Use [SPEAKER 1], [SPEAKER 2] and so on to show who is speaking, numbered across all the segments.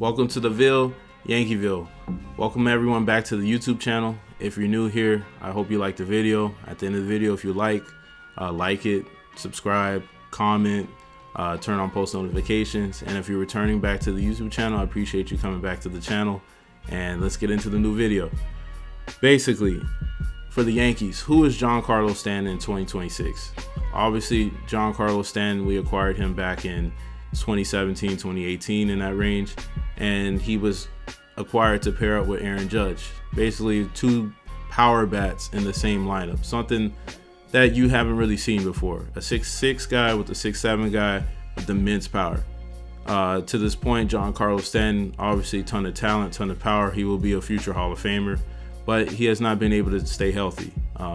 [SPEAKER 1] Welcome to the Ville, YANKEEVILLE. Welcome everyone back to the YouTube channel. If you're new here, I hope you liked the video. At the end of the video, if you like it, subscribe, comment, turn on post notifications. And if you're returning back to the YouTube channel, I appreciate you coming back to the channel. And let's get into the new video. Basically, for the Yankees, who is Giancarlo Stanton in 2026? Obviously, Giancarlo Stanton, we acquired him back in 2017, 2018, in that range. And he was acquired to pair up with Aaron Judge. Basically, two power bats in the same lineup. Something that you haven't really seen before. A 6'6" guy with a 6'7" guy with immense power. To this point, Giancarlo Stanton, obviously a ton of talent, ton of power. He will be a future Hall of Famer, but he has not been able to stay healthy.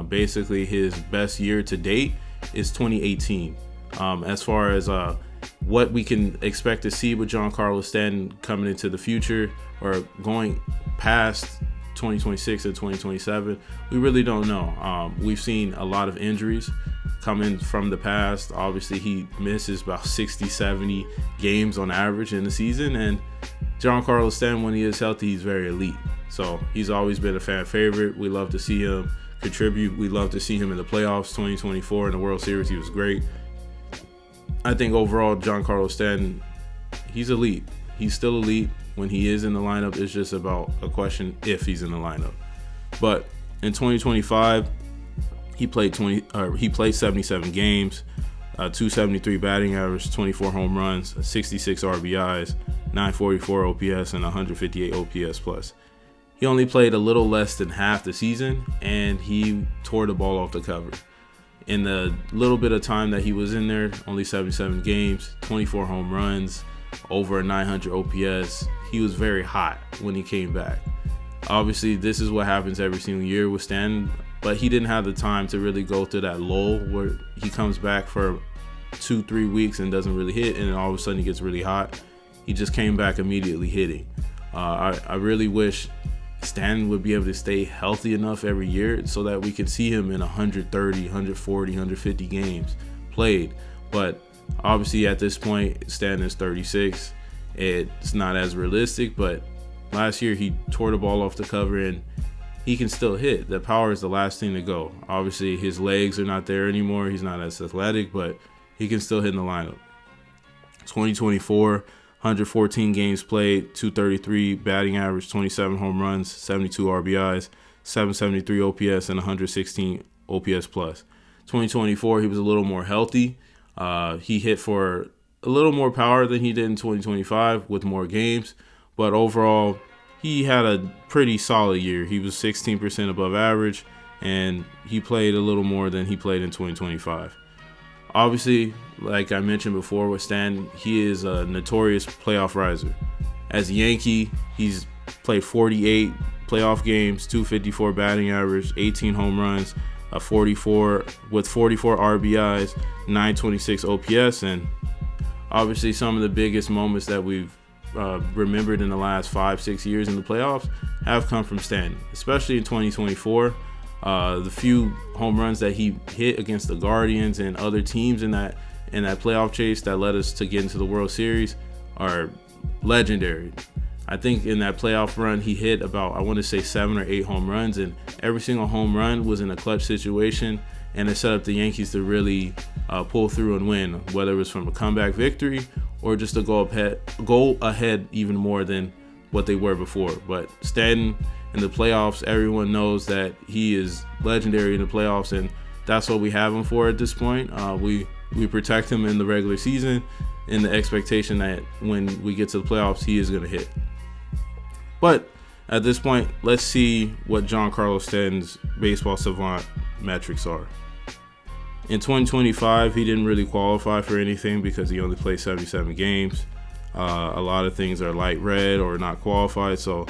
[SPEAKER 1] Basically, his best year to date is 2018. As far as what we can expect to see with Giancarlo Stanton coming into the future or going past 2026 and 2027, we really don't know. We've seen a lot of injuries coming from the past. Obviously, he misses about 60-70 games on average in the season, and Giancarlo Stanton, when he is healthy, he's very elite. So he's always been a fan favorite. We love to see him contribute. We love to see him in the playoffs. 2024 in the World Series, he was great. I think overall, Giancarlo Stanton, he's elite. He's still elite. When he is in the lineup, it's just about a question if he's in the lineup. But in 2025, he played 77 games, 273 batting average, 24 home runs, 66 RBIs, 944 OPS, and 158 OPS plus. He only played a little less than half the season, and he tore the ball off the cover. In the little bit of time that he was in there, only 77 games, 24 home runs, over a 900 OPS. He was very hot when he came back. Obviously, this is what happens every single year with Stanton, but he didn't have the time to really go through that lull where he comes back for 2-3 weeks and doesn't really hit, and then all of a sudden he gets really hot. He just came back immediately hitting. I really wish Stanton would be able to stay healthy enough every year so that we could see him in 130, 140, 150 games played. But obviously at this point, Stanton is 36. It's not as realistic, but last year he tore the ball off the cover and he can still hit. The power is the last thing to go. Obviously his legs are not there anymore. He's not as athletic, but he can still hit in the lineup. 2024, 114 games played, 233 batting average, 27 home runs, 72 RBIs, 773 OPS, and 116 OPS plus. 2024, he was a little more healthy. He hit for a little more power than he did in 2025 with more games, but overall, he had a pretty solid year. He was 16% above average, and he played a little more than he played in 2025. Obviously, like I mentioned before with Stanton, he is a notorious playoff riser. As a Yankee, he's played 48 playoff games, 254 batting average, 18 home runs, 44 RBIs, 926 OPS, and obviously some of the biggest moments that we've remembered in the last 5-6 years in the playoffs have come from Stanton, especially in 2024. The few home runs that he hit against the Guardians and other teams in that playoff chase that led us to get into the World Series are legendary. I think in that playoff run, he hit about, I want to say 7 or 8 home runs, and every single home run was in a clutch situation, and it set up the Yankees to really pull through and win, whether it was from a comeback victory or just to go ahead even more than what they were before. But Stanton in the playoffs, everyone knows that he is legendary in the playoffs, and that's what we have him for at this point. We protect him in the regular season in the expectation that when we get to the playoffs, he is going to hit. But at this point, let's see what Giancarlo Stanton's baseball savant metrics are. In 2025, he didn't really qualify for anything because he only played 77 games. A lot of things are light red or not qualified, so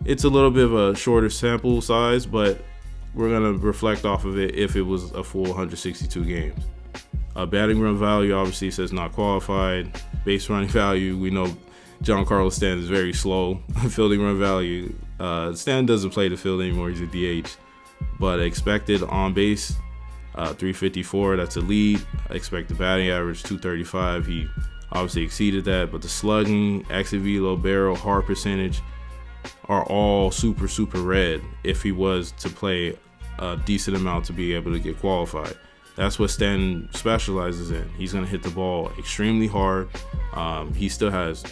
[SPEAKER 1] it's a little bit of a shorter sample size, but we're going to reflect off of it if it was a full 162 games. Batting run value obviously says not qualified. Base running value, we know Giancarlo Stanton is very slow. Fielding run value, Stanton doesn't play the field anymore, he's a DH. But expected on base, 354, that's a lead. Expected batting average, 235. He obviously exceeded that, but the slugging, exit velo, barrel, hard percentage are all super red if he was to play a decent amount to be able to get qualified. That's what Stanton specializes in. He's going to hit the ball extremely hard. He still has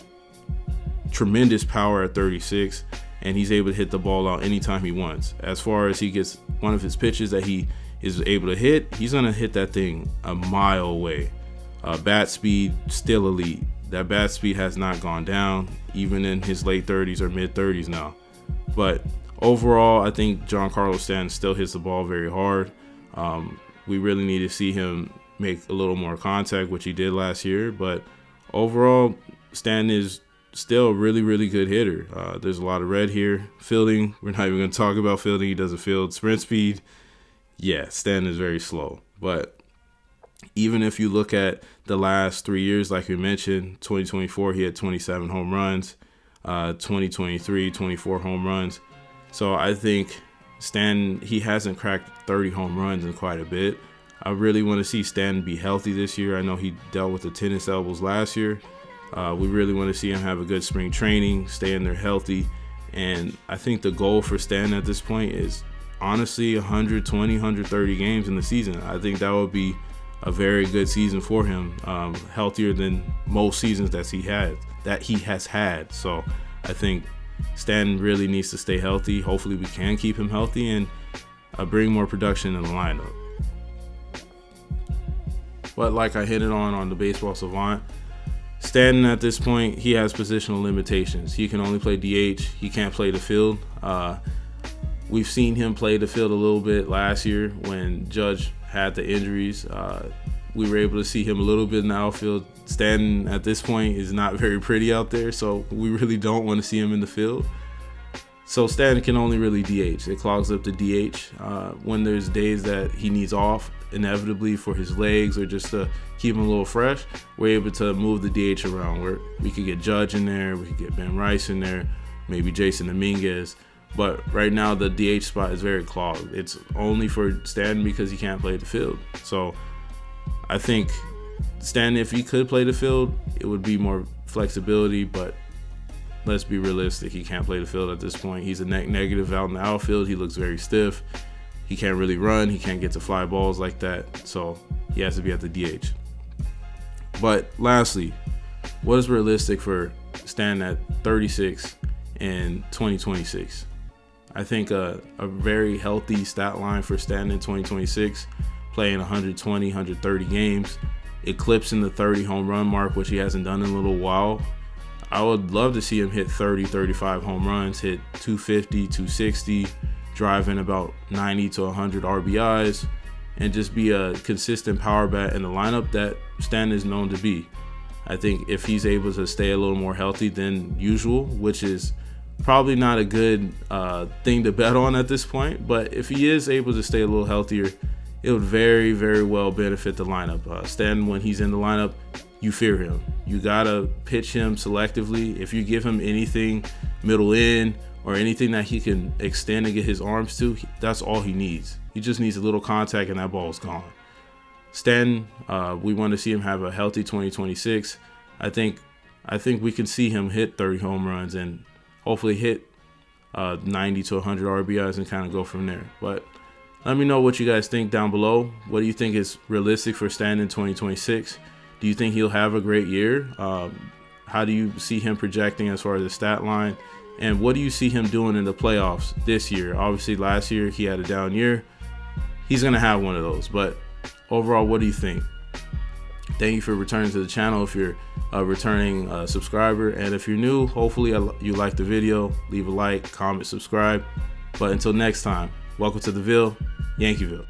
[SPEAKER 1] tremendous power at 36, and he's able to hit the ball out anytime he wants. As far as he gets one of his pitches that he is able to hit, he's going to hit that thing a mile away. Bat speed, still elite. That bat speed has not gone down, even in his late 30s or mid 30s now. But overall, I think Giancarlo Stanton still hits the ball very hard. We really need to see him make a little more contact, which he did last year. But overall, Stanton is still a really good hitter. There's a lot of red here. Fielding, we're not even going to talk about fielding. He doesn't field. Sprint speed, yeah, Stanton is very slow. But even if you look at the last 3 years, like we mentioned, 2024, he had 27 home runs. 2023, 24 home runs. So I think Stanton, he hasn't cracked 30 home runs in quite a bit. I really want to see Stanton be healthy this year. I know he dealt with the tennis elbows last year. We really want to see him have a good spring training, stay in there healthy. And I think the goal for Stanton at this point is honestly 120, 130 games in the season. I think that would be a very good season for him, healthier than most seasons that he has had. So I think Stanton really needs to stay healthy. Hopefully we can keep him healthy and bring more production in the lineup. But like I hinted on the Baseball Savant, Stanton at this point, he has positional limitations. He can only play DH. He can't play the field. We've seen him play the field a little bit last year when Judge had the injuries. We were able to see him a little bit in the outfield. Stanton at this point is not very pretty out there, so we really don't want to see him in the field. So Stanton can only really DH. It clogs up the DH. When there's days that he needs off, inevitably for his legs or just to keep him a little fresh, we're able to move the DH around. Where we could get Judge in there, we could get Ben Rice in there, maybe Jason Dominguez. But right now the DH spot is very clogged. It's only for Stanton because he can't play the field. So I think Stanton, if he could play the field, it would be more flexibility, but let's be realistic. He can't play the field at this point. He's a net negative out in the outfield. He looks very stiff. He can't really run. He can't get to fly balls like that. So he has to be at the DH. But lastly, what is realistic for Stanton at 36 in 2026? I think a very healthy stat line for Stanton in 2026, playing 120, 130 games, eclipsing the 30 home run mark, which he hasn't done in a little while. I would love to see him hit 30, 35 home runs, hit 250, 260, driving about 90 to 100 RBIs, and just be a consistent power bat in the lineup that Stanton is known to be. I think if he's able to stay a little more healthy than usual, which is probably not a good thing to bet on at this point, but if he is able to stay a little healthier, it would very well benefit the lineup. Stanton, when he's in the lineup, you fear him. You gotta pitch him selectively. If you give him anything middle in or anything that he can extend and get his arms to, that's all he needs. He just needs a little contact and that ball's gone. Stanton, we want to see him have a healthy 2026. I think we can see him hit 30 home runs and hopefully hit 90 to 100 RBIs and kind of go from there. But let me know what you guys think down below. What do you think is realistic for Stanton in 2026? Do you think he'll have a great year? How do you see him projecting as far as the stat line? And what do you see him doing in the playoffs this year? Obviously, last year he had a down year. He's going to have one of those. But overall, what do you think? Thank you for returning to the channel if you're a returning subscriber. And if you're new, hopefully you like the video. Leave a like, comment, subscribe. But until next time, welcome to the Ville, Yankeeville.